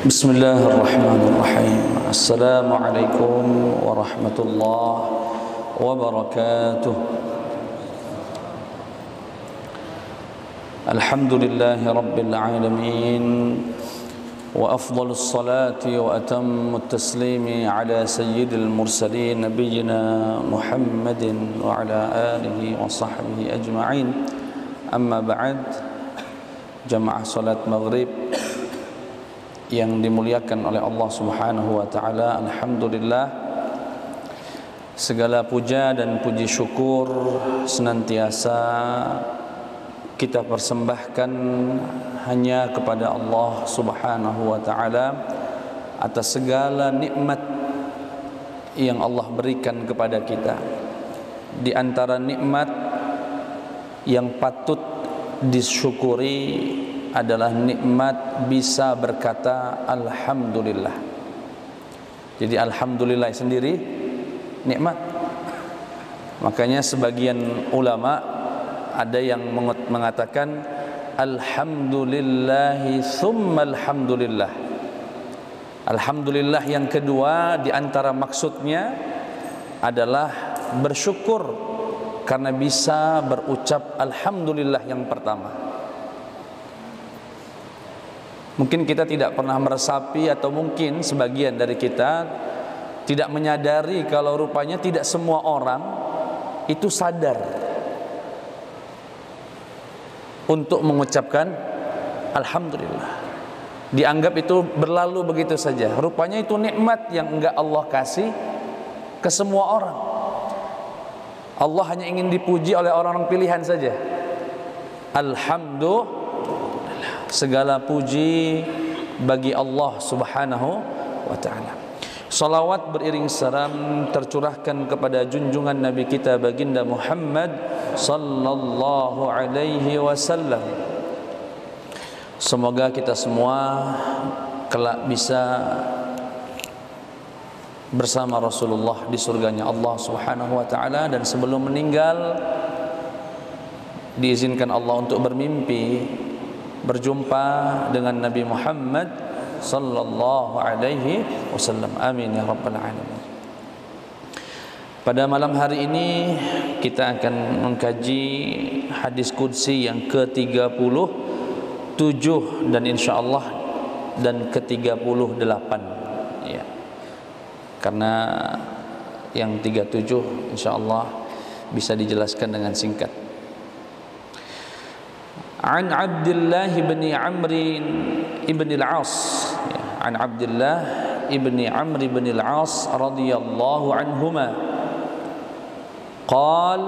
بسم الله الرحمن الرحيم. السلام عليكم ورحمة الله وبركاته. الحمد لله رب العالمين، وأفضل الصلاة وأتم التسليم على سيد المرسلين نبينا محمد وعلى آله وصحبه أجمعين. أما بعد، jamaah salat maghrib yang dimuliakan oleh Allah Subhanahu wa taala, alhamdulillah, segala puja dan puji syukur senantiasa kita persembahkan hanya kepada Allah Subhanahu wa taala atas segala nikmat yang Allah berikan kepada kita. Di antara nikmat yang patut disyukuri adalah nikmat bisa berkata alhamdulillah. Jadi alhamdulillah sendiri nikmat. Makanya sebagian ulama ada yang mengatakan alhamdulillahi tsumma alhamdulillah. Alhamdulillah yang kedua di antara maksudnya adalah bersyukur karena bisa berucap alhamdulillah yang pertama. Mungkin kita tidak pernah meresapi, atau mungkin sebagian dari kita tidak menyadari kalau rupanya tidak semua orang itu sadar untuk mengucapkan alhamdulillah. Dianggap itu berlalu begitu saja. Rupanya itu nikmat yang enggak Allah kasih ke semua orang. Allah hanya ingin dipuji oleh orang-orang pilihan saja. Alhamdulillah, segala puji bagi Allah Subhanahu wa ta'ala. Salawat beriring salam tercurahkan kepada junjungan Nabi kita baginda Muhammad sallallahu alaihi wasallam. Semoga kita semua kelak bisa bersama Rasulullah di surganya Allah Subhanahu wa ta'ala, dan sebelum meninggal diizinkan Allah untuk bermimpi berjumpa dengan Nabi Muhammad sallallahu alaihi wasallam. Amin ya rabbal alamin. Pada malam hari ini kita akan mengkaji hadis qudsi yang ke-37 dan insyaallah dan ke-38 ya. Karena yang 37 insyaallah bisa dijelaskan dengan singkat. An Abdullah bin Amr ibn al-As, an Abdullah ibn Amr ibn al-As radhiyallahu anhuma, qal,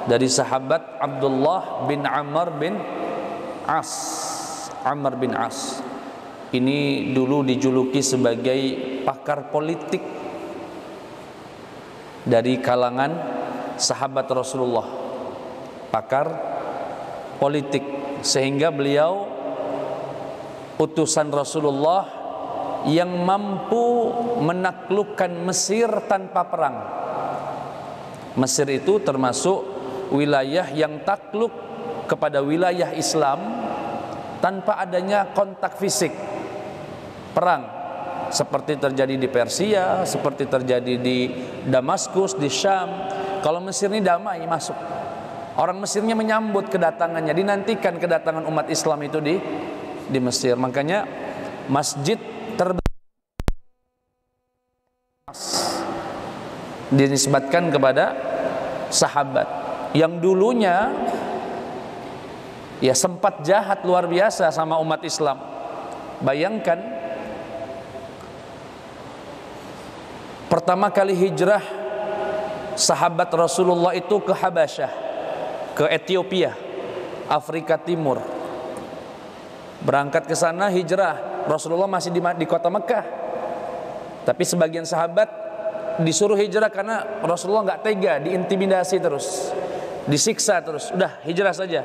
dari sahabat Abdullah bin Amr bin As. Amr bin As ini dulu dijuluki sebagai pakar politik dari kalangan sahabat Rasulullah, pakar politik, sehingga beliau utusan Rasulullah yang mampu menaklukkan Mesir tanpa perang. Mesir itu termasuk wilayah yang takluk kepada wilayah Islam tanpa adanya kontak fisik, perang, seperti terjadi di Persia, seperti terjadi di Damaskus, di Syam. Kalau Mesir ini damai masuk. Orang Mesirnya menyambut kedatangannya, dinantikan kedatangan umat Islam itu di Mesir. Makanya masjid terbesar dinisbatkan kepada sahabat yang dulunya ya sempat jahat luar biasa sama umat Islam. Bayangkan, pertama kali hijrah sahabat Rasulullah itu ke Habasyah, ke Ethiopia, Afrika Timur. Berangkat ke sana hijrah. Rasulullah masih di kota Mekah. Tapi sebagian sahabat disuruh hijrah karena Rasulullah nggak tega, diintimidasi terus, disiksa terus. Udah hijrah saja.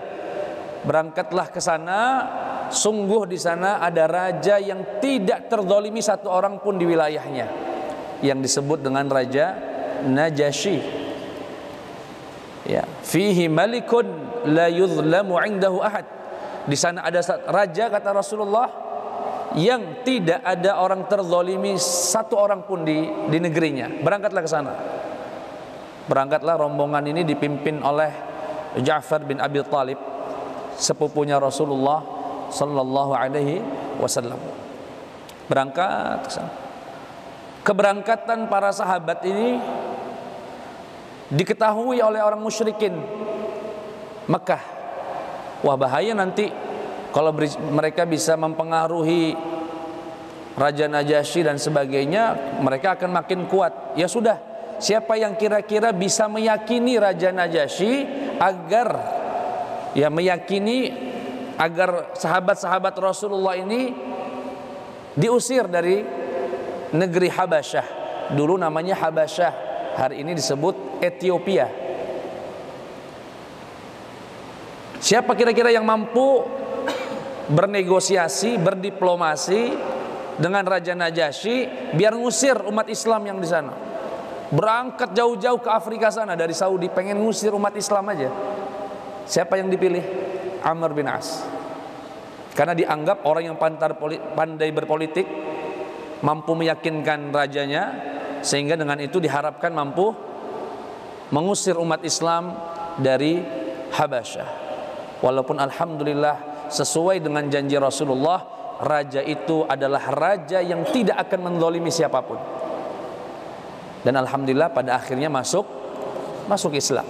Berangkatlah ke sana. Sungguh di sana ada raja yang tidak terzalimi satu orang pun di wilayahnya, yang disebut dengan Raja Najasyi. Ya, fihi malikun la yuzlamu 'indahu ahad. Di sana ada raja, kata Rasulullah, yang tidak ada orang terzalimi satu orang pun di negerinya. Berangkatlah ke sana. Berangkatlah rombongan ini dipimpin oleh Ja'far bin Abi Thalib, sepupunya Rasulullah sallallahu alaihi wasallam. Berangkat ke sana. Keberangkatan para sahabat ini diketahui oleh orang musyrikin Mekah. Wah, bahaya nanti kalau mereka bisa mempengaruhi Raja Najasyi dan sebagainya, mereka akan makin kuat. Ya sudah, siapa yang kira-kira bisa meyakini Raja Najasyi agar sahabat-sahabat Rasulullah ini diusir dari negeri Habasyah. Dulu namanya Habasyah, hari ini disebut Ethiopia. Siapa kira-kira yang mampu bernegosiasi, berdiplomasi dengan Raja Najasyi biar ngusir umat Islam yang di sana? Berangkat jauh-jauh ke Afrika sana dari Saudi, pengen ngusir umat Islam aja. Siapa yang dipilih? Amr bin As. Karena dianggap orang yang pandai berpolitik, mampu meyakinkan rajanya, sehingga dengan itu diharapkan mampu mengusir umat Islam dari Habasyah. Walaupun alhamdulillah sesuai dengan janji Rasulullah, raja itu adalah raja yang tidak akan menzalimi siapapun. Dan alhamdulillah pada akhirnya masuk Islam.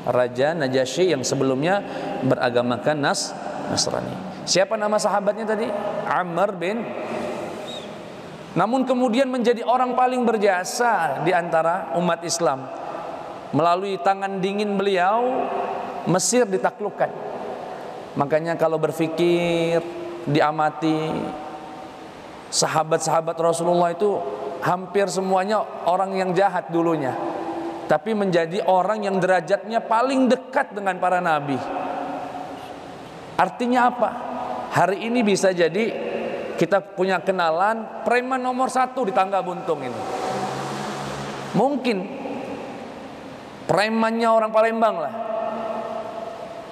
Raja Najasyi yang sebelumnya beragamakan Nasrani. Siapa nama sahabatnya tadi? Amr bin. Namun kemudian menjadi orang paling berjasa di antara umat Islam. Melalui tangan dingin beliau, Mesir ditaklukkan. Makanya kalau berfikir, diamati, sahabat-sahabat Rasulullah itu hampir semuanya orang yang jahat dulunya, tapi menjadi orang yang derajatnya paling dekat dengan para nabi. Artinya apa? Hari ini bisa jadi kita punya kenalan preman nomor 1 di Tangga Buntung ini. Mungkin premannya orang Palembang lah.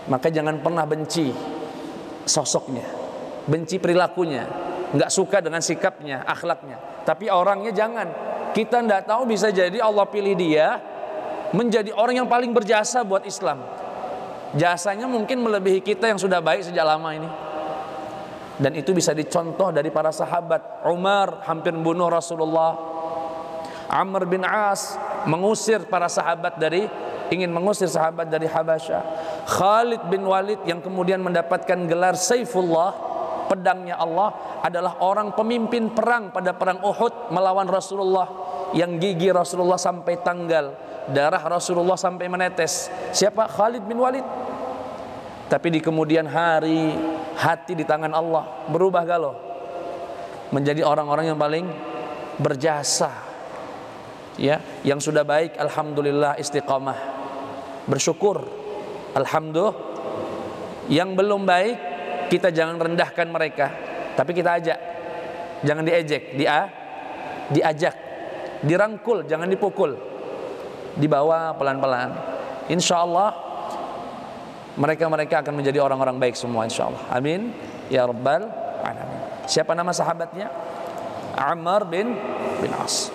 Maka jangan pernah benci sosoknya, benci perilakunya, nggak suka dengan sikapnya, akhlaknya. Tapi orangnya jangan. Kita nggak tahu, bisa jadi Allah pilih dia menjadi orang yang paling berjasa buat Islam. Jasanya mungkin melebihi kita yang sudah baik sejak lama ini. Dan itu bisa dicontoh dari para sahabat. Umar hampir membunuh Rasulullah. Amr bin As ingin mengusir sahabat dari Habasyah. Khalid bin Walid yang kemudian mendapatkan gelar Saifullah, pedangnya Allah, adalah orang pemimpin perang pada perang Uhud melawan Rasulullah, yang gigi Rasulullah sampai tanggal, darah Rasulullah sampai menetes. Siapa? Khalid bin Walid. Tapi di kemudian hari, hati di tangan Allah berubah galau, menjadi orang-orang yang paling berjasa. Ya, yang sudah baik alhamdulillah istiqamah, bersyukur alhamdulillah. Yang belum baik kita jangan rendahkan mereka, tapi kita ajak, jangan diejek, diajak, dirangkul, jangan dipukul, dibawa pelan-pelan. Insya Allah mereka akan menjadi orang-orang baik semua, insya Allah. Amin ya rabbal alamin. Siapa nama sahabatnya? Amr bin As,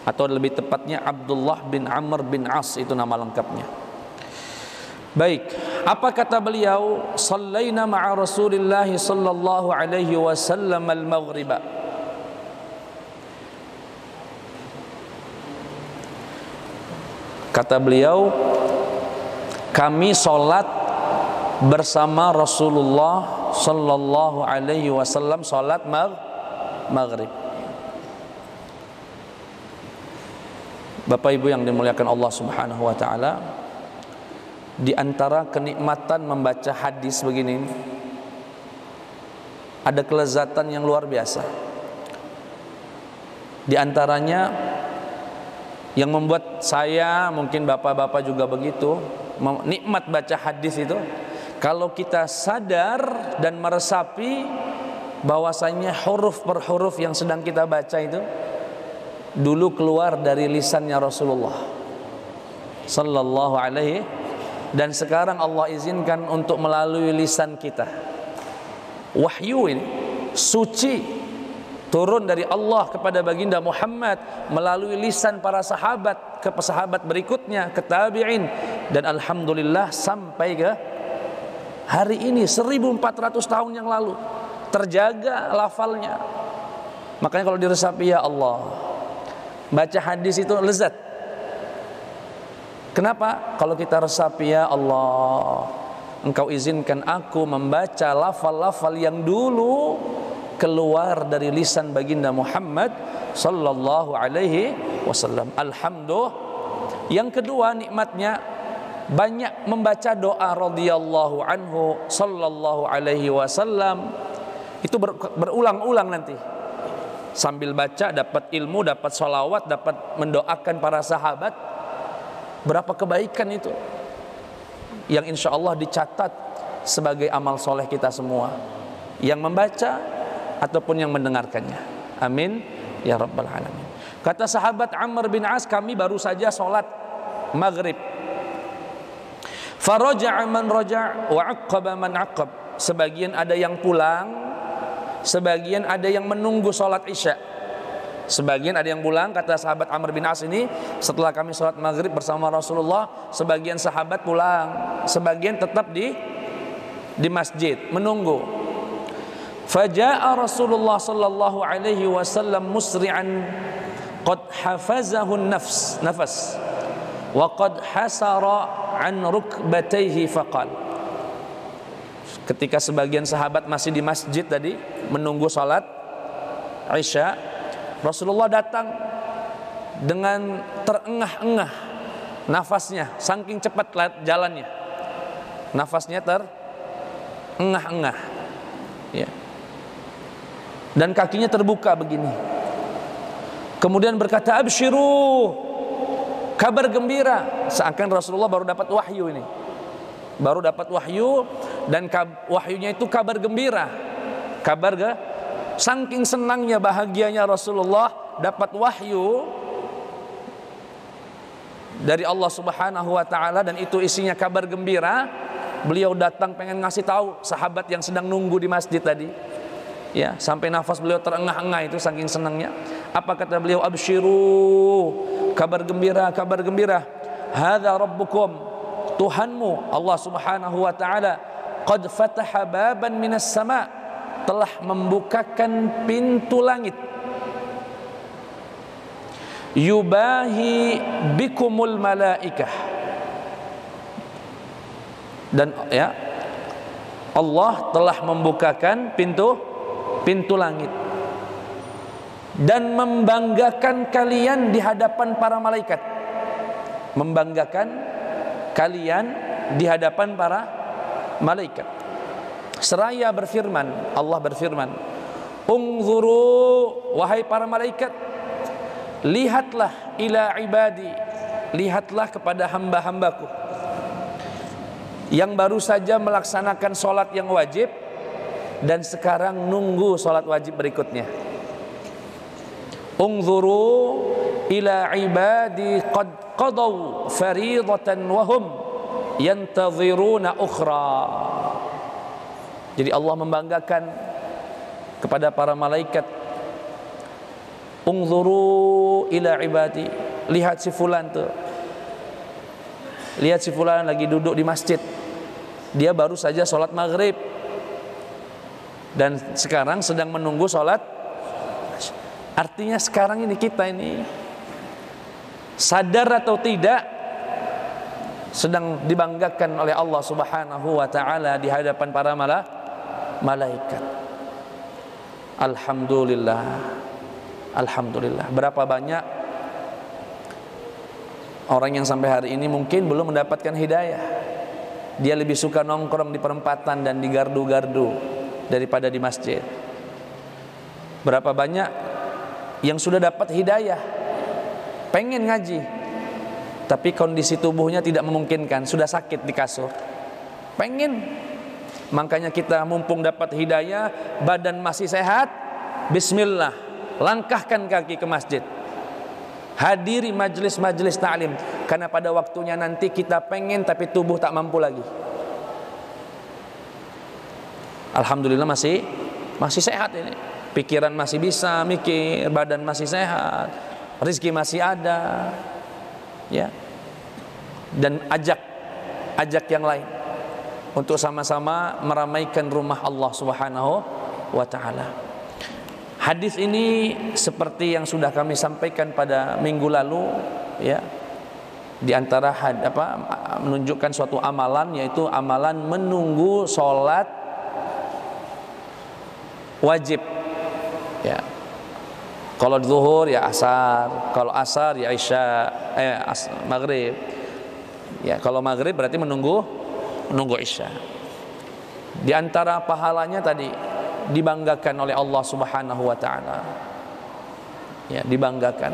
atau lebih tepatnya Abdullah bin Amr bin As, itu nama lengkapnya. Baik, apa kata beliau? Sallaina ma'a Rasulillah sallallahu alaihi wasallam al-maghriba. Kata beliau, kami sholat bersama Rasulullah sallallahu alaihi wasallam, sholat maghrib. Bapak Ibu yang dimuliakan Allah Subhanahu wa taala, di antara kenikmatan membaca hadis begini, ada kelezatan yang luar biasa. Di antaranya yang membuat saya, mungkin bapak-bapak juga begitu, nikmat baca hadis itu, kalau kita sadar dan meresapi bahwasanya huruf per huruf yang sedang kita baca itu dulu keluar dari lisannya Rasulullah sallallahu alaihi, dan sekarang Allah izinkan untuk melalui lisan kita. Wahyu ini suci turun dari Allah kepada baginda Muhammad melalui lisan para sahabat ke sahabat berikutnya, ke tabi'in, dan alhamdulillah sampai ke hari ini 1400 tahun yang lalu terjaga lafalnya. Makanya kalau diresapi ya Allah, baca hadis itu lezat. Kenapa? Kalau kita resapi ya Allah, Engkau izinkan aku membaca lafal-lafal yang dulu keluar dari lisan baginda Muhammad sallallahu alaihi wasallam. Alhamdulillah. Yang kedua nikmatnya banyak membaca doa radhiyallahu anhu sallallahu alaihi wasallam. Itu berulang-ulang nanti. Sambil baca dapat ilmu, dapat sholawat, dapat mendoakan para sahabat. Berapa kebaikan itu yang insya Allah dicatat sebagai amal soleh kita semua, yang membaca ataupun yang mendengarkannya. Amin ya rabbal alamin. Kata sahabat Amr bin As, kami baru saja sholat maghrib. Faraja'a man raja' wa 'aqqaba man 'aqqab. Sebagian ada yang pulang, sebagian ada yang menunggu sholat isya. Sebagian ada yang pulang, kata sahabat Amr bin As ini, setelah kami sholat maghrib bersama Rasulullah, sebagian sahabat pulang, sebagian tetap di masjid menunggu. Faja'a Rasulullah sallallahu alaihi wasallam musri'an qad hafazahu nafas wa qad hasara an rukbatayhi faqal. Ketika sebagian sahabat masih di masjid tadi menunggu salat Isya, Rasulullah datang dengan terengah-engah nafasnya, saking cepat jalannya, nafasnya terengah-engah, ya. Dan kakinya terbuka begini. Kemudian berkata, absyiru, kabar gembira. Seakan Rasulullah baru dapat wahyu ini, baru dapat wahyu, dan wahyunya itu kabar gembira, saking senangnya, bahagianya Rasulullah dapat wahyu dari Allah Subhanahu wa taala, dan itu isinya kabar gembira. Beliau datang pengen ngasih tahu sahabat yang sedang nunggu di masjid tadi. Ya, sampai nafas beliau terengah-engah itu saking senangnya. Apa kata beliau? Absyiru, kabar gembira, kabar gembira. Hadza rabbukum, Tuhanmu Allah Subhanahu wa taala, qad fataha baban minas sama', telah membukakan pintu langit. Yubahi bikumul malaikah. Dan ya, Allah telah membukakan pintu langit dan membanggakan kalian di hadapan para malaikat. Membanggakan kalian di hadapan para malaikat. Seraya berfirman, Allah berfirman, unzuru, wahai para malaikat, lihatlah ila ibadi, lihatlah kepada hamba-hambaku yang baru saja melaksanakan sholat yang wajib dan sekarang nunggu sholat wajib berikutnya. Unzuru ila ibadi qad qadaw faridatan wahum yantaziruna ukhra. Jadi Allah membanggakan kepada para malaikat, unzuru ila ibadi, lihat si fulan tuh, lihat si fulan lagi duduk di masjid, dia baru saja sholat maghrib dan sekarang sedang menunggu sholat. Artinya sekarang ini kita ini sadar atau tidak sedang dibanggakan oleh Allah Subhanahu wa taala di hadapan para malaikat. Alhamdulillah. Alhamdulillah. Berapa banyak orang yang sampai hari ini mungkin belum mendapatkan hidayah. Dia lebih suka nongkrong di perempatan dan di gardu-gardu daripada di masjid. Berapa banyak yang sudah dapat hidayah, pengen ngaji, tapi kondisi tubuhnya tidak memungkinkan, sudah sakit di kasur, pengen. Makanya kita mumpung dapat hidayah, badan masih sehat, bismillah, langkahkan kaki ke masjid, hadiri majelis-majelis ta'lim, karena pada waktunya nanti kita pengen tapi tubuh tak mampu lagi. Alhamdulillah masih masih sehat ini, pikiran masih bisa mikir, badan masih sehat, rezeki masih ada, ya. Dan ajak yang lain untuk sama-sama meramaikan rumah Allah Subhanahu wa taala. Hadis ini seperti yang sudah kami sampaikan pada minggu lalu, ya. Di antara menunjukkan suatu amalan, yaitu amalan menunggu sholat wajib, ya. Kalau zuhur ya asar, kalau asar ya isya, maghrib. Ya, kalau maghrib berarti menunggu isya. Di antara pahalanya tadi dibanggakan oleh Allah Subhanahu wa taala. Ya, dibanggakan.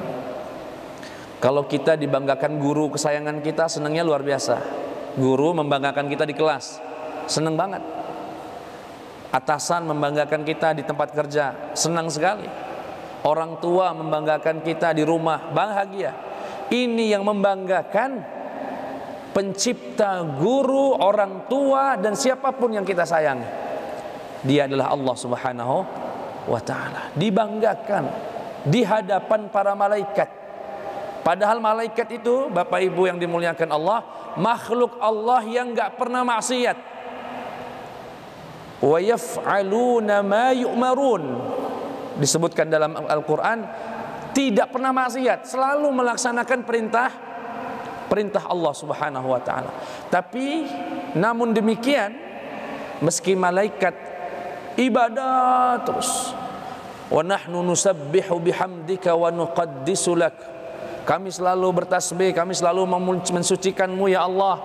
Kalau kita dibanggakan guru kesayangan kita, senangnya luar biasa. Guru membanggakan kita di kelas, senang banget. Atasan membanggakan kita di tempat kerja, senang sekali. Orang tua membanggakan kita di rumah, bahagia. Ini yang membanggakan pencipta, guru, orang tua, dan siapapun yang kita sayangi. Dia adalah Allah Subhanahu wa taala. Dibanggakan di hadapan para malaikat. Padahal malaikat itu, Bapak Ibu yang dimuliakan Allah, makhluk Allah yang enggak pernah maksiat. Wa yaf'aluna ma yu'marun. Disebutkan dalam Al-Qur'an, tidak pernah maksiat, selalu melaksanakan perintah Allah Subhanahu wa taala. Tapi namun demikian, meski malaikat ibadah terus, wa nahnu nusabbihu bihamdika wa nuqaddisu lak. Kami selalu bertasbih, kami selalu mensucikan-Mu ya Allah.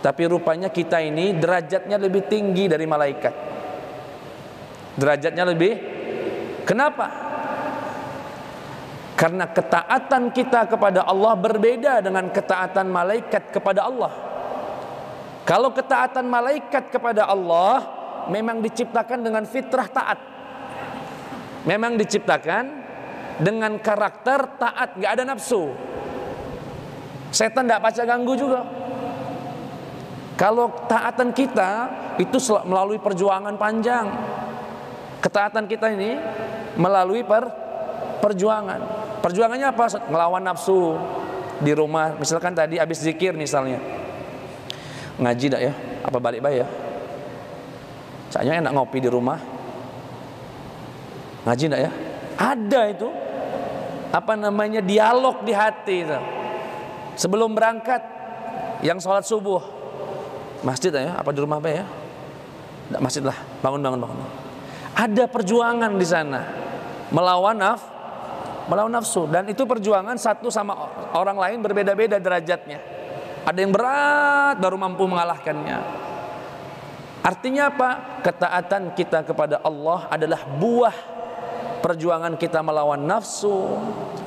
Tapi rupanya kita ini derajatnya lebih tinggi dari malaikat. Derajatnya lebih. Kenapa? Karena ketaatan kita kepada Allah berbeda dengan ketaatan malaikat kepada Allah. Kalau ketaatan malaikat kepada Allah memang diciptakan dengan fitrah taat. Memang diciptakan dengan karakter taat, gak ada nafsu. Setan gak paca ganggu juga. Kalau taatan kita itu melalui perjuangan panjang. Ketaatan kita ini melalui perjuangan. Perjuangannya apa? Ngelawan nafsu di rumah. Misalkan tadi habis zikir misalnya, ngaji dak ya? Apa balik baik ya? Saya enak ngopi di rumah. Ngaji dak ya? Ada itu dialog di hati itu. Sebelum berangkat yang sholat subuh masjid ya, apa di rumah ya? Tidak, masjid lah, bangun. Ada perjuangan di sana melawan nafsu, dan itu perjuangan satu sama orang lain berbeda-beda derajatnya. Ada yang berat baru mampu mengalahkannya. Artinya apa? Ketaatan kita kepada Allah adalah buah perjuangan kita melawan nafsu,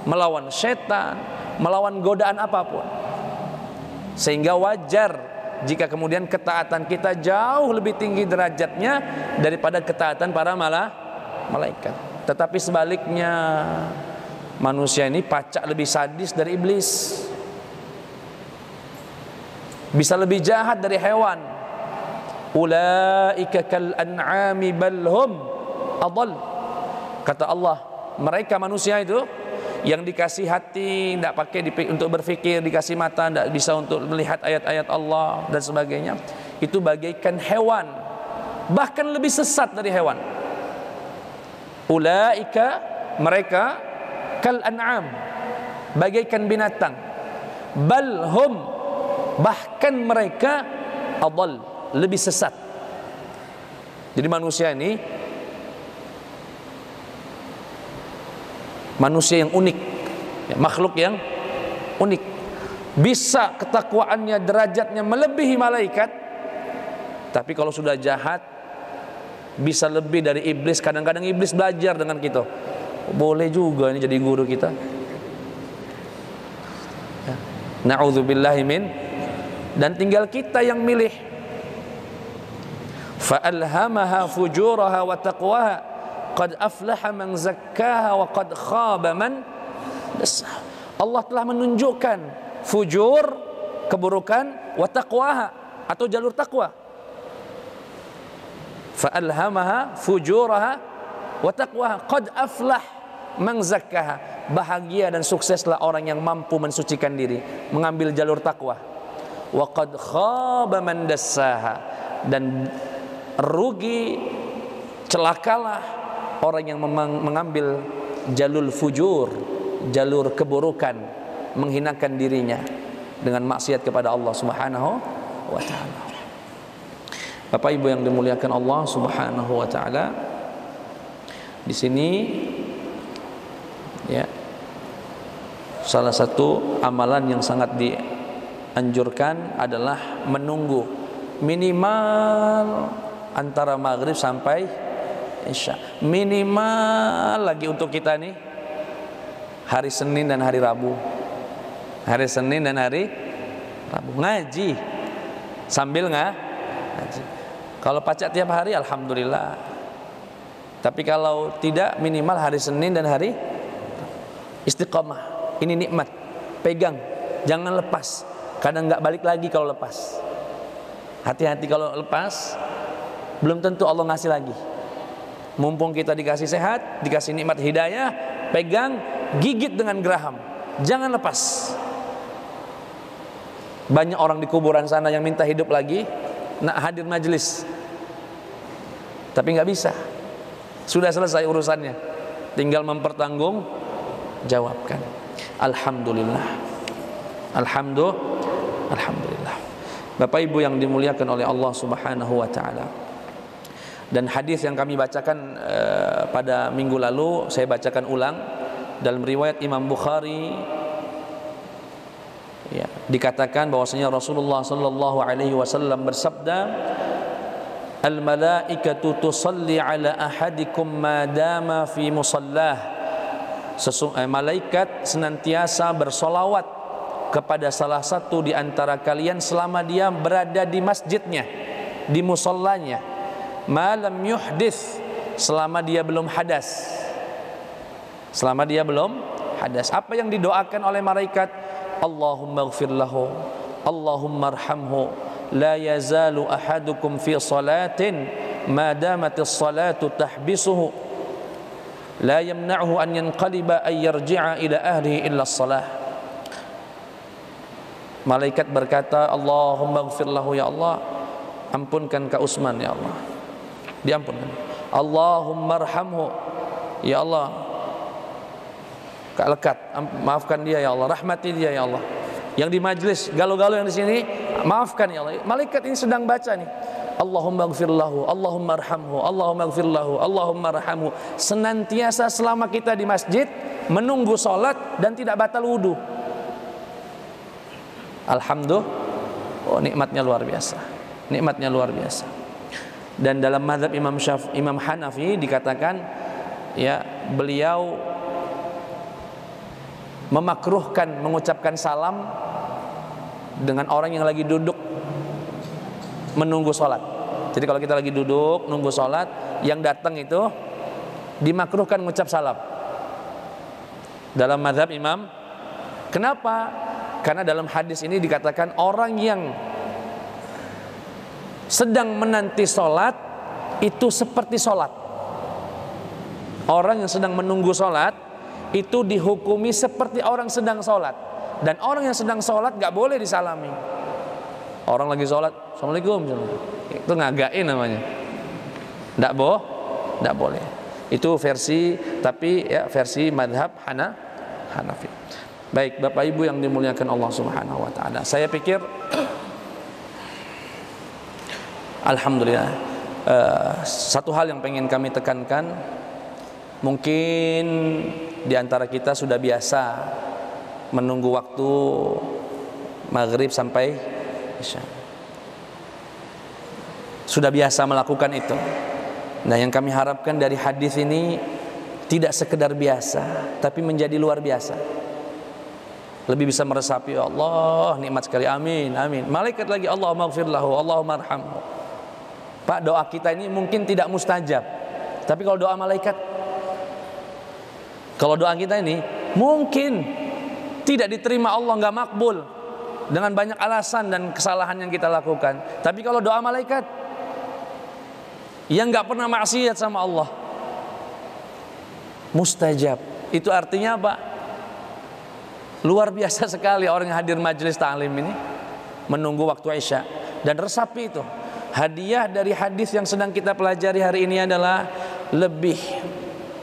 melawan setan, melawan godaan apapun. Sehingga wajar jika kemudian ketaatan kita jauh lebih tinggi derajatnya daripada ketaatan para malaikat. Tetapi sebaliknya, manusia ini pacak lebih sadis dari iblis, bisa lebih jahat dari hewan. Ulaika kal an'ami bal hum adall. Kata Allah, mereka manusia itu yang dikasih hati, tidak pakai untuk berfikir, dikasih mata, tidak bisa untuk melihat ayat-ayat Allah dan sebagainya, itu bagaikan hewan, bahkan lebih sesat dari hewan. Ulaika, mereka, kal an'am, bagaikan binatang. Bal hum, bahkan mereka adall, lebih sesat. Jadi manusia ini manusia yang unik, makhluk yang unik. Bisa ketakwaannya, derajatnya melebihi malaikat, tapi kalau sudah jahat bisa lebih dari iblis. Kadang-kadang iblis belajar dengan kita. Boleh juga ini jadi guru kita. Na'udzubillahi min. Dan tinggal kita yang milih. Fa'alhamaha fujuraha wa taqwaha. Qad aflaha man zakkaha wa qad khaba man dassaha. Allah telah menunjukkan fujur, keburukan, wa taqwaha, atau jalur takwa. Fa'alhamaha fujuraha wa taqwaha. Qad aflah man zakkaha. Bahagia dan sukseslah orang yang mampu mensucikan diri, mengambil jalur takwa. Wa qad khaba man dassaha. Dan rugi, celakalah orang yang mengambil jalur fujur, jalur keburukan, menghinakan dirinya dengan maksiat kepada Allah Subhanahu wa taala. Bapak Ibu yang dimuliakan Allah Subhanahu wa taala, di sini ya, salah satu amalan yang sangat dianjurkan adalah menunggu minimal antara maghrib sampai isya. Minimal lagi untuk kita nih hari Senin dan hari Rabu. Hari Senin dan hari Rabu ngaji sambil ngaji. Kalau pacak tiap hari alhamdulillah. Tapi kalau tidak, minimal hari Senin dan hari istiqamah. Ini nikmat. Pegang, jangan lepas. Kadang nggak balik lagi kalau lepas. Hati-hati kalau lepas, belum tentu Allah ngasih lagi. Mumpung kita dikasih sehat, dikasih nikmat hidayah, pegang, gigit dengan geraham. Jangan lepas. Banyak orang di kuburan sana yang minta hidup lagi, nak hadir majelis, tapi nggak bisa. Sudah selesai urusannya, tinggal mempertanggung jawabkan. Alhamdulillah. Alhamdulillah. Bapak Ibu yang dimuliakan oleh Allah Subhanahu wa taala. Dan hadis yang kami bacakan pada minggu lalu saya bacakan ulang dalam riwayat Imam Bukhari. Ya, dikatakan bahwasanya Rasulullah sallallahu alaihi wasallam bersabda, "Al-malaikatu tusalli ala ahadikum ma dama fi musallah." Malaikat senantiasa bersolawat kepada salah satu di antara kalian selama dia berada di masjidnya, di musallanya. Malam yuhdits, selama dia belum hadas. Selama dia belum hadas. Apa yang didoakan oleh malaikat? Allahumma ighfir lahu, Allahumma arhamhu, la yazalu ahadukum fi salatin ma damatis salatu tahbisuhu, la yamna'uhu an yanqaliba ay yarji'a ila ahlihi illa as-salah. Malaikat berkata, Allahumma ighfir lahu, ya Allah, ampunkan Kak Usman, ya Allah, diampunkan. Allahumma arhamhu, ya Allah, Kak Lekat, maafkan dia ya Allah, rahmati dia ya Allah. Yang di majlis galau-galau yang di sini, maafkan ya Allah. Malaikat ini sedang baca nih, Allahumma ighfir lahu, Allahumma arhamhu, Allahumma ighfir lahu, Allahumma arhamhu. Senantiasa selama kita di masjid menunggu salat dan tidak batal wudu. Alhamdulillah. Oh, nikmatnya luar biasa. Nikmatnya luar biasa. Dan dalam mazhab Imam Hanafi dikatakan, ya, beliau memakruhkan mengucapkan salam dengan orang yang lagi duduk menunggu sholat. Jadi kalau kita lagi duduk nunggu sholat, yang datang itu dimakruhkan mengucap salam dalam mazhab Imam. Kenapa? Karena dalam hadis ini dikatakan orang yang sedang menanti sholat itu seperti sholat. Orang yang sedang menunggu sholat itu dihukumi seperti orang sedang sholat. Dan orang yang sedang sholat gak boleh disalami. Orang lagi sholat, Assalamualaikum, itu ngagain namanya. Gak boleh. Itu versi, tapi ya versi madhab Hanafi. Baik, Bapak Ibu yang dimuliakan Allah Subhanahu wa taala, saya pikir alhamdulillah, satu hal yang pengen kami tekankan, mungkin di antara kita sudah biasa menunggu waktu maghrib sampai isya. Sudah biasa melakukan itu. Nah, yang kami harapkan dari hadis ini tidak sekedar biasa, tapi menjadi luar biasa. Lebih bisa meresapi, ya Allah, nikmat sekali, amin, amin. Malaikat lagi, Allahumma ighfir lahu, Allahumma arhamhu. Pak, doa kita ini mungkin tidak mustajab, tapi kalau doa malaikat, kalau doa kita ini mungkin tidak diterima Allah, nggak makbul dengan banyak alasan dan kesalahan yang kita lakukan. Tapi kalau doa malaikat, yang nggak pernah maksiat sama Allah, mustajab. Itu artinya apa? Luar biasa sekali orang yang hadir majelis ta'lim ini menunggu waktu Isya dan resapi itu. Hadiah dari hadis yang sedang kita pelajari hari ini adalah lebih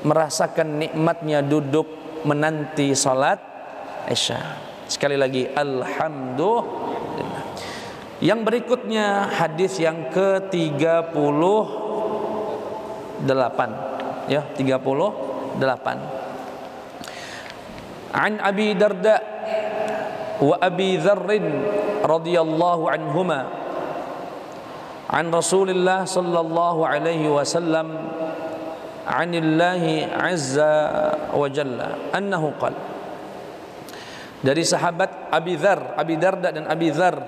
merasakan nikmatnya duduk menanti salat Isya. Sekali lagi alhamdulillah. Yang berikutnya hadis yang ke-38 ya, 38. An Abi Darda wa Abi Dzarr radhiyallahu anhuma an Rasulillah sallallahu alaihi wasallam anillahi azza wa jalla annahu qala. Dari sahabat Abi Darda dan Abi Dzarr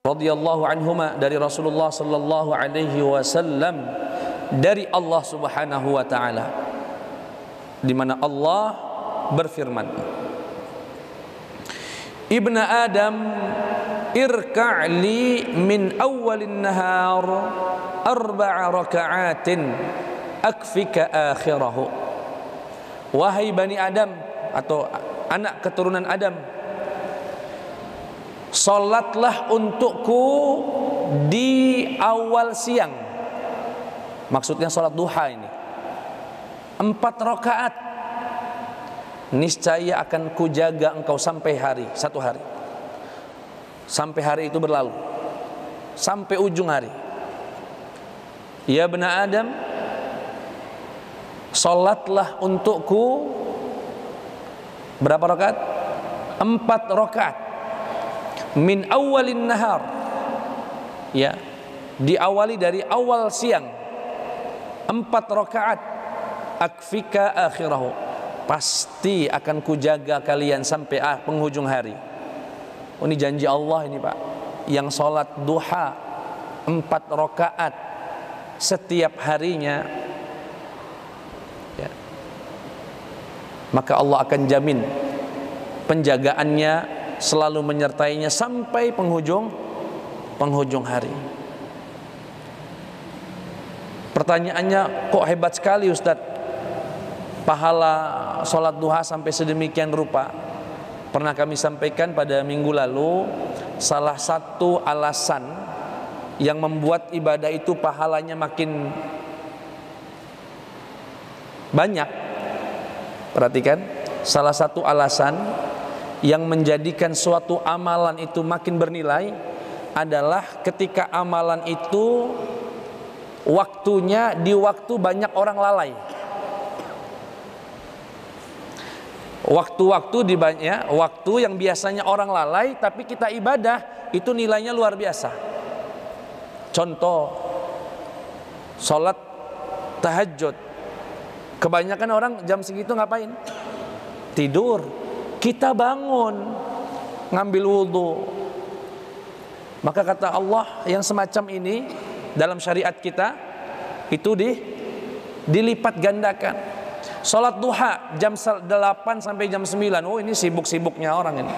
radhiyallahu anhuma dari Rasulullah sallallahu alaihi wasallam dari Allah Subhanahu wa taala, di mana Allah berfirman, Ibna Adam irka'li min awalin nahar arba'a raka'atin akfika akhirahu. Wahai Bani Adam atau anak keturunan Adam, salatlah untukku di awal siang. Maksudnya salat duha ini 4 rakaat. Niscaya akan kujaga engkau sampai hari, 1 hari, sampai hari itu berlalu, sampai ujung hari. Ya bena Adam, salatlah untukku berapa rakaat? 4 rakaat. Min awalin nahar, ya, diawali dari awal siang, 4 rakaat. Akfika akhirahu, pasti akan kujaga kalian sampai penghujung hari. Oh, ini janji Allah ini Pak. Yang sholat duha 4 rakaat setiap harinya, ya, maka Allah akan jamin penjagaannya selalu menyertainya sampai penghujung hari. Pertanyaannya, kok hebat sekali Ustadz pahala sholat duha sampai sedemikian rupa? Pernah kami sampaikan pada minggu lalu, salah satu alasan yang membuat ibadah itu pahalanya makin banyak, perhatikan, salah satu alasan yang menjadikan suatu amalan itu makin bernilai adalah ketika amalan itu waktunya di waktu banyak orang lalai. Waktu-waktu di banyak waktu yang biasanya orang lalai, tapi kita ibadah itu nilainya luar biasa. Contoh, sholat tahajud, kebanyakan orang jam segitu ngapain? Tidur. Kita bangun, ngambil wudhu. Maka kata Allah, yang semacam ini dalam syariat kita itu dilipat gandakan. Salat duha jam 8 sampai jam 9. Oh, ini sibuk-sibuknya orang ini.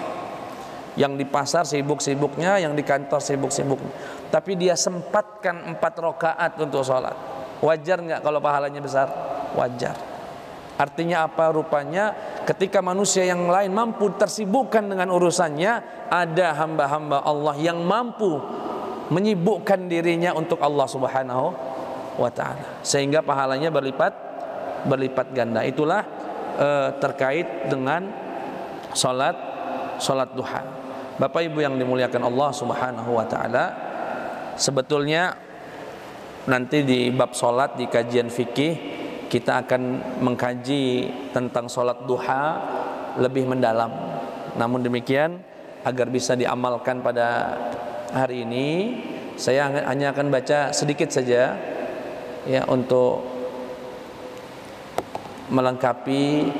Yang di pasar sibuk-sibuknya, yang di kantor sibuk-sibuknya. Tapi dia sempatkan 4 rakaat untuk salat. Wajar nggak kalau pahalanya besar? Wajar. Artinya apa? Rupanya ketika manusia yang lain mampu tersibukkan dengan urusannya, ada hamba-hamba Allah yang mampu menyibukkan dirinya untuk Allah Subhanahu wa ta'ala, sehingga pahalanya berlipat ganda. Itulah terkait dengan salat duha. Bapak Ibu yang dimuliakan Allah Subhanahu wa ta'ala, sebetulnya nanti di bab salat di kajian fikih kita akan mengkaji tentang salat duha lebih mendalam. Namun demikian, agar bisa diamalkan pada hari ini, saya hanya akan baca sedikit saja ya, untuk melengkapi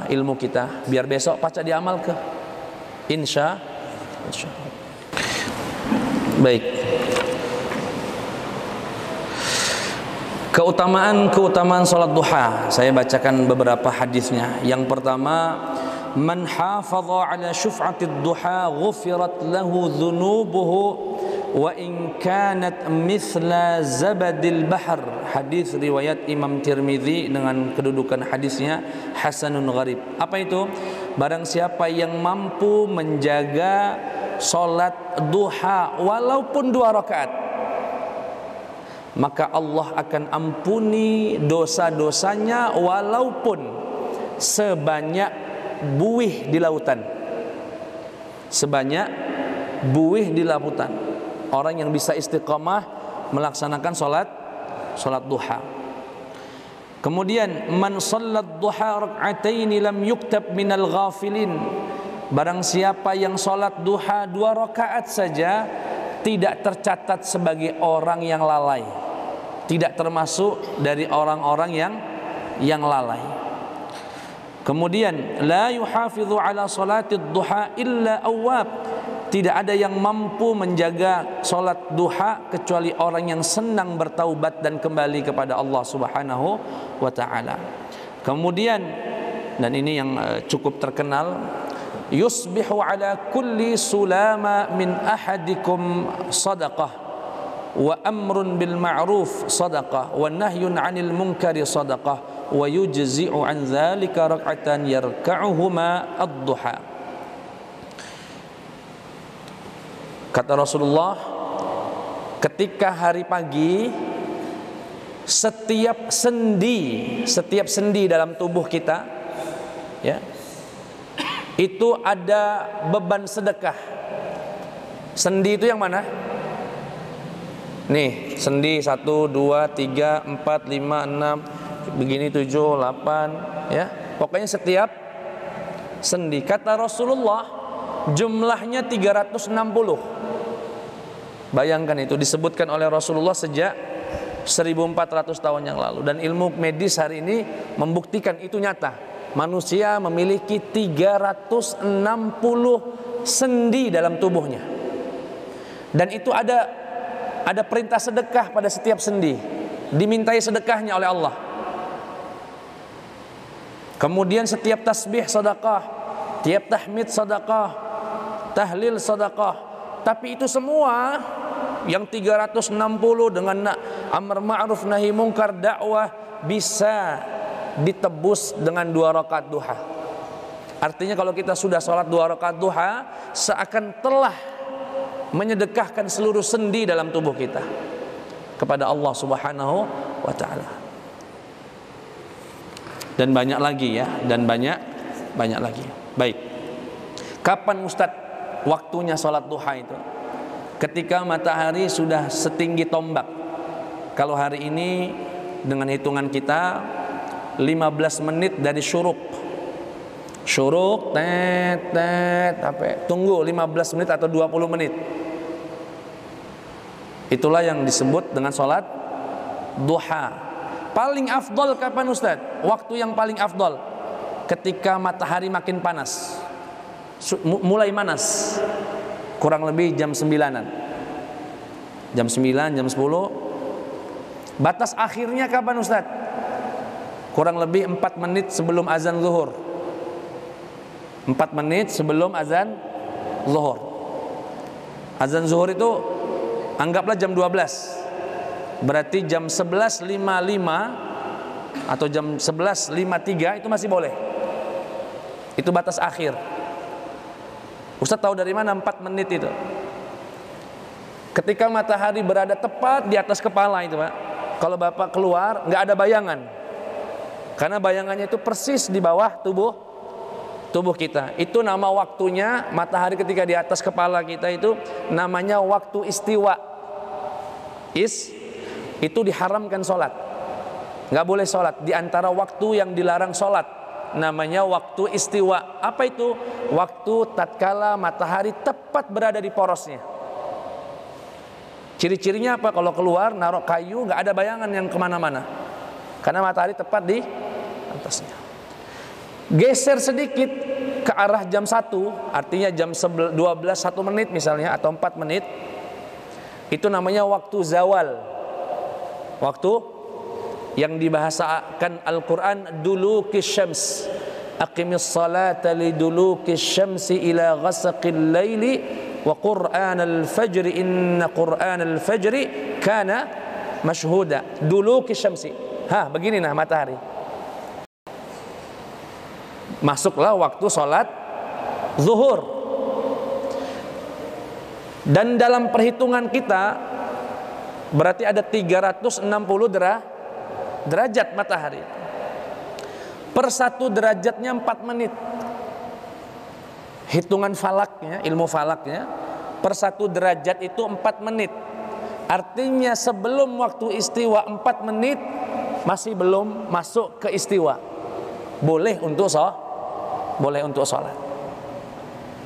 ilmu kita, biar besok pasca diamal ke insya Allah. Baik. Keutamaan salat duha, saya bacakan beberapa hadisnya. Yang pertama, man hafadha ala syuf'atid duha ghufirat lahu dhunubuhu wa in kanat mithla zabadil bahr. Hadis riwayat Imam Tirmizi dengan kedudukan hadisnya hasanun gharib. Apa itu? Barang siapa yang mampu menjaga salat duha walaupun 2 rakaat, maka Allah akan ampuni dosa-dosanya walaupun sebanyak buih di lautan. Sebanyak buih di lautan. Orang yang bisa istiqamah melaksanakan salat duha. Kemudian man sallat duha rak'ataini lam yuktab minal ghafilin. Barang siapa yang salat duha 2 rakaat saja tidak tercatat sebagai orang yang lalai. Tidak termasuk dari orang-orang yang lalai. Kemudian la yuhafidhu ala salatid duha illa awwab. Tidak ada yang mampu menjaga salat duha kecuali orang yang senang bertaubat dan kembali kepada Allah Subhanahu wa taala. Kemudian, dan ini yang cukup terkenal, yusbihu ala kulli sulama min ahadikum sadaqah wa amrun bil ma'ruf sadaqah wa nahyun 'anil munkari sadaqah wa yujzi'u 'an dzalika rak'atan yarka'uhuma ad-duha. Kata Rasulullah, ketika hari pagi setiap sendi dalam tubuh kita, ya, itu ada beban sedekah. Sendi itu yang mana? Nih, sendi 1, 2, 3, 4, 5, 6, begini 7, 8, ya. Pokoknya setiap sendi. Kata Rasulullah, jumlahnya 360. Bayangkan, itu disebutkan oleh Rasulullah sejak 1400 tahun yang lalu. Dan ilmu medis hari ini membuktikan itu nyata. Manusia memiliki 360 sendi dalam tubuhnya. Dan itu ada perintah sedekah pada setiap sendi, dimintai sedekahnya oleh Allah. Kemudian setiap tasbih sedekah, tiap tahmid sedekah, tahlil sedekah. Tapi itu semua yang 360 dengan amar ma'ruf nahi munkar, dakwah, bisa ditebus dengan 2 rakaat duha. Artinya kalau kita sudah sholat 2 rakaat duha, seakan telah menyedekahkan seluruh sendi dalam tubuh kita kepada Allah Subhanahu wa taala. Dan banyak lagi, ya, dan banyak lagi. Baik. Kapan Ustaz waktunya salat duha itu? Ketika matahari sudah setinggi tombak. Kalau hari ini dengan hitungan kita 15 menit dari syuruk. Syuruk, tunggu 15 menit atau 20 menit. Itulah yang disebut dengan sholat duha. Paling afdol kapan Ustaz? Waktu yang paling afdol ketika matahari makin panas, mulai panas, kurang lebih jam 9-an, jam 9, jam 10. Batas akhirnya kapan Ustaz? Kurang lebih 4 menit sebelum azan zuhur. 4 menit sebelum azan zuhur. Azan zuhur itu anggaplah jam 12. Berarti jam 11.55 atau jam 11.53 itu masih boleh. Itu batas akhir. Ustaz tahu dari mana 4 menit itu? Ketika matahari berada tepat di atas kepala itu, Pak. Kalau Bapak keluar nggak ada bayangan. Karena bayangannya itu persis di bawah tubuh kita. Itu nama waktunya matahari ketika di atas kepala kita, itu namanya waktu istiwa. Itu diharamkan sholat, nggak boleh sholat. Di antara waktu yang dilarang sholat namanya waktu istiwa. Apa itu? Waktu tatkala matahari tepat berada di porosnya. Ciri-cirinya apa? Kalau keluar naruh kayu, nggak ada bayangan yang kemana-mana, karena matahari tepat di atasnya. Geser sedikit ke arah jam 1, artinya jam 12 1 menit misalnya, atau 4 menit, itu namanya waktu zawal. Waktu yang dibahasakan Al-Quran dulukis syams, aqimis salata lidulukis syamsi ila ghasaqil laili wa qur'anal fajri inna qur'anal fajri kana mashhuda duluki syamsi. Begini nah matahari. Masuklah waktu sholat zuhur. Dan dalam perhitungan kita berarti ada 360 derajat matahari. Per 1 derajatnya 4 menit. Hitungan falaknya, ilmu falaknya, per 1 derajat itu 4 menit. Artinya sebelum waktu istiwa 4 menit masih belum masuk ke istiwa. Boleh untuk sholat.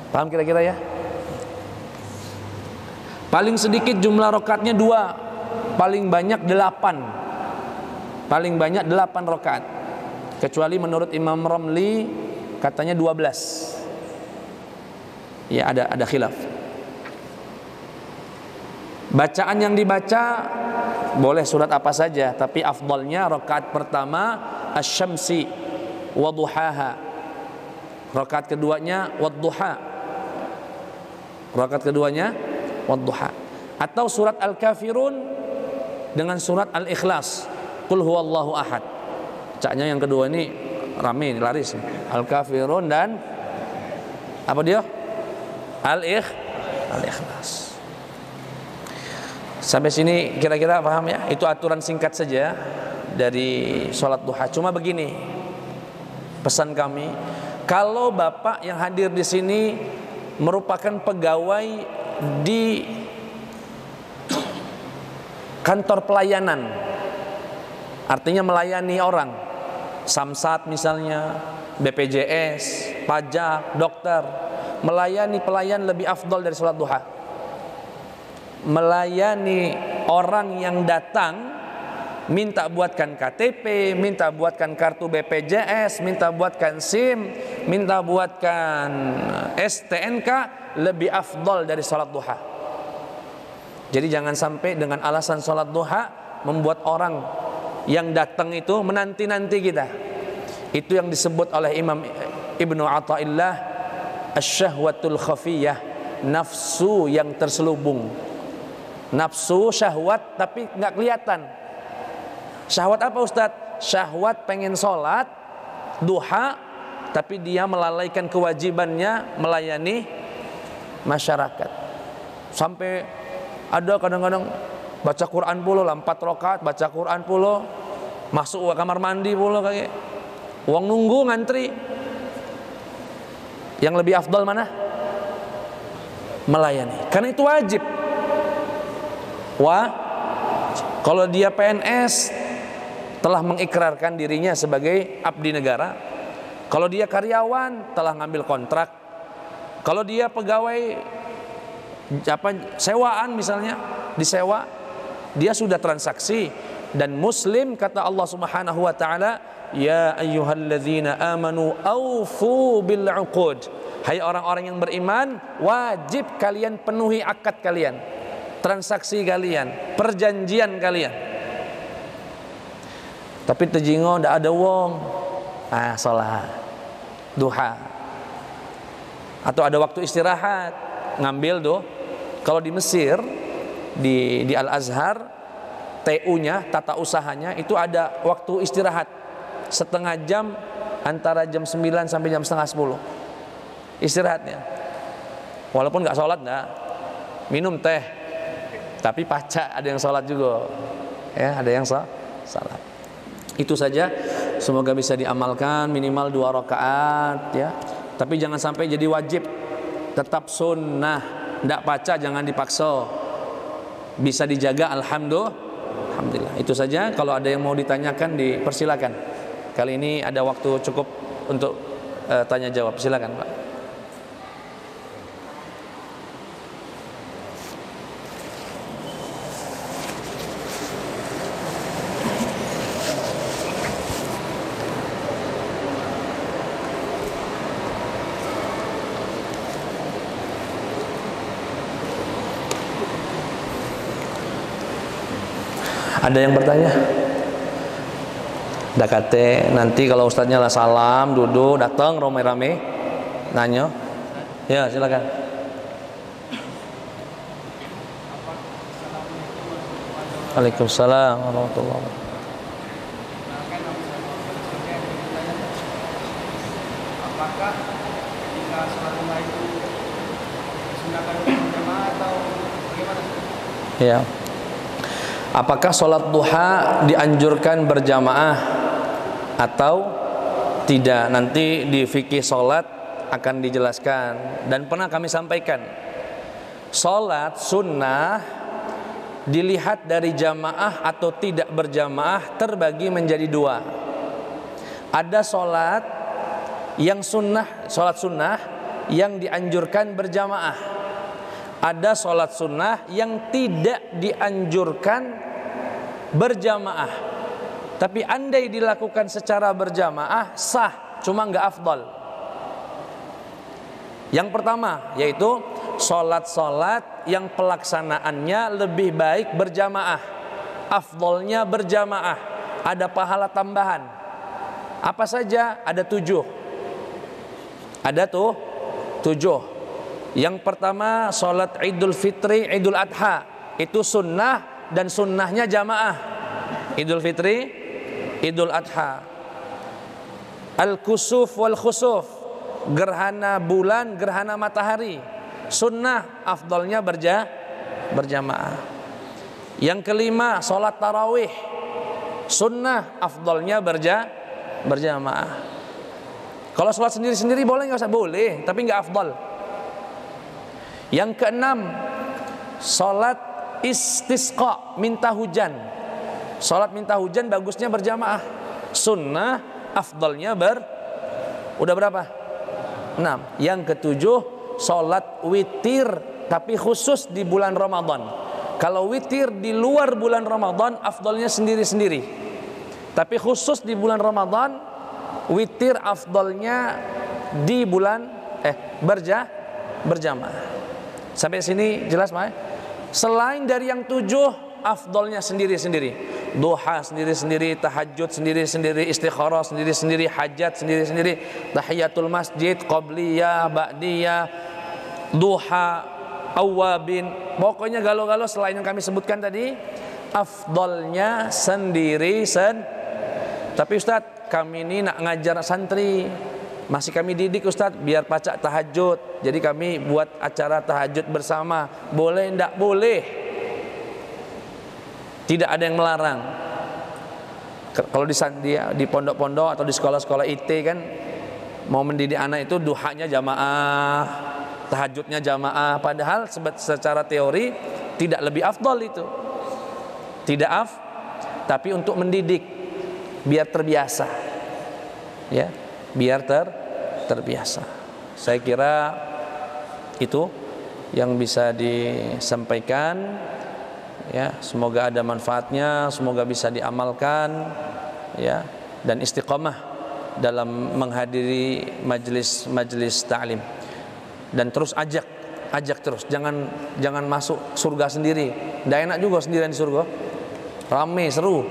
Paham kira-kira ya? Paling sedikit jumlah rakaatnya 2, paling banyak 8. Paling banyak 8 rakaat. Kecuali menurut Imam Ramli katanya 12. Ya ada khilaf. Bacaan yang dibaca boleh surat apa saja, tapi afdalnya rakaat pertama asy-syamsi wa duhaha. Rakaat keduanya wad-duha. Rakaat keduanya wad-duha. Atau surat Al-Kafirun dengan surat Al-Ikhlas. Qul huwallahu ahad. Caknya yang kedua ini rame laris. Al-Kafirun dan apa dia? Al-Ikhlas. Sampai sini kira-kira paham ya? Itu aturan singkat saja dari sholat duha. Cuma begini, pesan kami, kalau bapak yang hadir di sini merupakan pegawai di kantor pelayanan, artinya melayani orang, Samsat misalnya, BPJS, pajak, dokter, melayani pelayan lebih afdal dari sholat duha. Melayani orang yang datang minta buatkan KTP, minta buatkan kartu BPJS, minta buatkan SIM, minta buatkan STNK lebih afdal dari sholat duha. Jadi jangan sampai dengan alasan sholat duha membuat orang yang datang itu menanti-nanti kita. Itu yang disebut oleh Imam Ibnu Athaillah asyahwatul khafiyah, nafsu yang terselubung. Nafsu syahwat tapi nggak kelihatan. Syahwat apa Ustadz? Syahwat pengen sholat duha, tapi dia melalaikan kewajibannya melayani masyarakat. Sampai ada kadang-kadang baca Quran pula 4 rakaat, baca Quran pula, masuk ke kamar mandi pula kayak uang nunggu ngantri. Yang lebih afdal mana? Melayani. Karena itu wajib. Kalau dia PNS telah mengikrarkan dirinya sebagai abdi negara. Kalau dia karyawan telah ngambil kontrak. Kalau dia pegawai sewaan misalnya, disewa, dia sudah transaksi. Dan muslim kata Allah Subhanahu wa taala, ya ayyuhalladzina amanu aufu bil uqud. Hai orang-orang yang beriman, wajib kalian penuhi akad kalian, transaksi kalian, perjanjian kalian. Tapi tejingo ndak ada wong, sholat duha. Atau ada waktu istirahat, ngambil doh. Kalau di Mesir, di Al-Azhar, TU-nya, tata usahanya itu ada waktu istirahat setengah jam antara jam 9 sampai jam setengah 10 istirahatnya. Walaupun nggak sholat, nggak minum teh, tapi pacak ada yang sholat juga, ya ada yang sholat. Itu saja, semoga bisa diamalkan minimal 2 rakaat ya. Tapi jangan sampai jadi wajib, tetap sunnah. Ndak paca jangan dipaksa, bisa dijaga. Alhamdulillah. Itu saja. Kalau ada yang mau ditanyakan dipersilakan. Kali ini ada waktu cukup untuk tanya jawab. Silakan Pak. Ada yang bertanya? Dakate nanti kalau ustadznya lah salam, duduk, datang rame-rame, nanya. Ya silakan. Waalaikumsalam warahmatullahi wabarakatuh. Apakah jika sholat duha itu disunahkan berjamaah atau bagaimana? Ya. Apakah sholat duha dianjurkan berjamaah atau tidak? Nanti di fikih sholat akan dijelaskan. Dan pernah kami sampaikan, sholat sunnah dilihat dari jamaah atau tidak berjamaah terbagi menjadi dua. Ada sholat yang sunnah, sholat sunnah yang dianjurkan berjamaah. Ada sholat sunnah yang tidak dianjurkan berjamaah. Tapi andai dilakukan secara berjamaah sah, cuma nggak afdal. Yang pertama yaitu sholat-sholat yang pelaksanaannya lebih baik berjamaah, afdalnya berjamaah, ada pahala tambahan. Apa saja? Ada 7. Ada tuh 7. Yang pertama sholat Idul Fitri, Idul Adha, itu sunnah dan sunnahnya jamaah. Idul Fitri, Idul Adha. Al-Kusuf wal Khusuf, gerhana bulan, gerhana matahari, sunnah, afdalnya berjamaah. Yang kelima sholat tarawih, sunnah, afdalnya berjamaah. Kalau sholat sendiri-sendiri boleh nggak usah? Boleh, tapi nggak afdal. Yang keenam sholat istisqa, minta hujan. Sholat minta hujan bagusnya berjamaah, sunnah, afdalnya udah berapa? 6. Yang ketujuh sholat witir, tapi khusus di bulan Ramadan. Kalau witir di luar bulan Ramadan afdalnya sendiri-sendiri, tapi khusus di bulan Ramadan witir afdalnya di bulan berjamaah. Sampai sini jelas Pak? Selain dari yang 7 afdalnya sendiri-sendiri. Duha sendiri-sendiri, tahajud sendiri-sendiri, istikharah sendiri-sendiri, hajat sendiri-sendiri, tahiyatul masjid, qabliyah, ba'diyah, duha, awabin, pokoknya galo-galo selain yang kami sebutkan tadi afdalnya Tapi Ustadz, kami ini nak ngajar santri, masih kami didik Ustadz biar pacak tahajud, jadi kami buat acara tahajud bersama. Boleh enggak? Boleh, tidak ada yang melarang. Kalau di pondok-pondok atau di sekolah-sekolah IT kan mau mendidik anak itu duhanya jamaah, tahajudnya jamaah, padahal secara teori tidak lebih afdal itu. Tapi untuk mendidik biar terbiasa. Ya, biar terbiasa. Saya kira itu yang bisa disampaikan. Ya, semoga ada manfaatnya, semoga bisa diamalkan, ya, dan istiqamah dalam menghadiri majelis ta'lim. Dan terus ajak terus, jangan masuk surga sendiri. Nggak enak juga sendirian di surga. Rame, seru.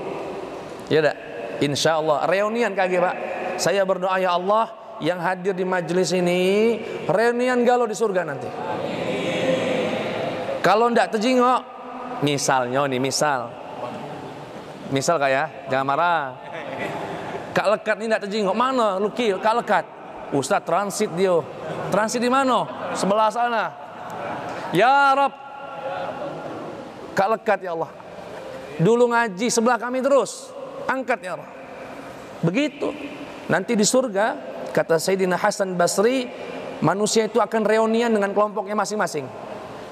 Ya dak? Insyaallah reunian kage Pak. Saya berdoa ya Allah, yang hadir di majelis ini reunian galau di surga nanti. Kalau ndak terjengok, misalnya nih, misal kayak jangan marah. Kak Lekat ini ndak terjengok, mana Luki Kak Lekat? Ustaz transit dia. Transit di mana? Sebelah sana. Ya Rab, Kak Lekat ya Allah. Dulu ngaji sebelah kami terus. Angkat ya Allah. Begitu. Nanti di surga, kata Sayyidina Hasan Basri, manusia itu akan reunian dengan kelompoknya masing-masing.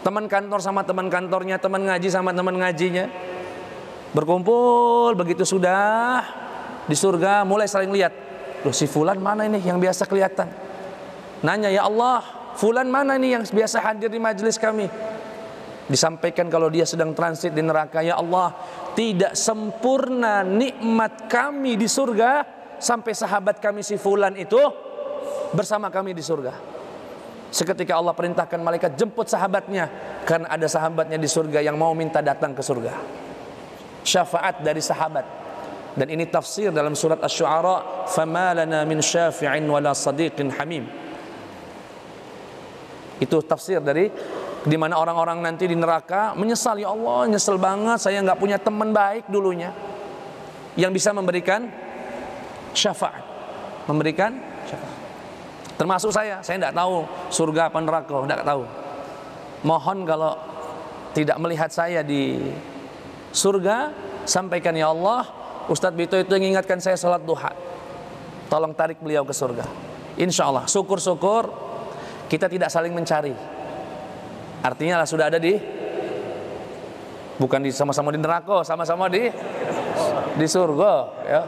Teman kantor sama teman kantornya, teman ngaji sama teman ngajinya. Berkumpul, begitu sudah di surga mulai saling lihat. Loh, si fulan mana ini yang biasa kelihatan? Nanya, ya Allah, fulan mana ini yang biasa hadir di majelis kami? Disampaikan kalau dia sedang transit di neraka. Ya Allah, tidak sempurna nikmat kami di surga sampai sahabat kami si fulan itu bersama kami di surga. Seketika Allah perintahkan malaikat jemput sahabatnya, karena ada sahabatnya di surga yang mau minta datang ke surga. Syafaat dari sahabat. Dan ini tafsir dalam surat Asy-Syu'ara, fama lana min syafi'in wala sadiqin hamim. Itu tafsir dari di mana orang-orang nanti di neraka menyesal, ya Allah, nyesel banget saya nggak punya teman baik dulunya yang bisa memberikan syafaat, memberikan syafaat. Termasuk saya nggak tahu surga apa neraka, nggak tahu. Mohon kalau tidak melihat saya di surga, sampaikan, ya Allah, Ustadz Bito itu yang ingatkan saya sholat duha, tolong tarik beliau ke surga. Insya Allah, syukur-syukur kita tidak saling mencari. Artinya lah sudah ada di, bukan di sama-sama di neraka, sama-sama di surga, ya.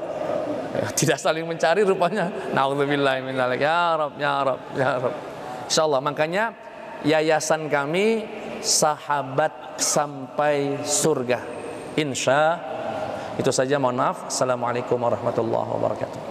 Tidak saling mencari rupanya. Nauzubillahi min dzalik. Ya Rabb, ya Rabb, ya Rabb. Insyaallah, makanya yayasan kami sahabat sampai surga. Insya. Itu saja, mohon maaf. Assalamualaikum warahmatullahi wabarakatuh.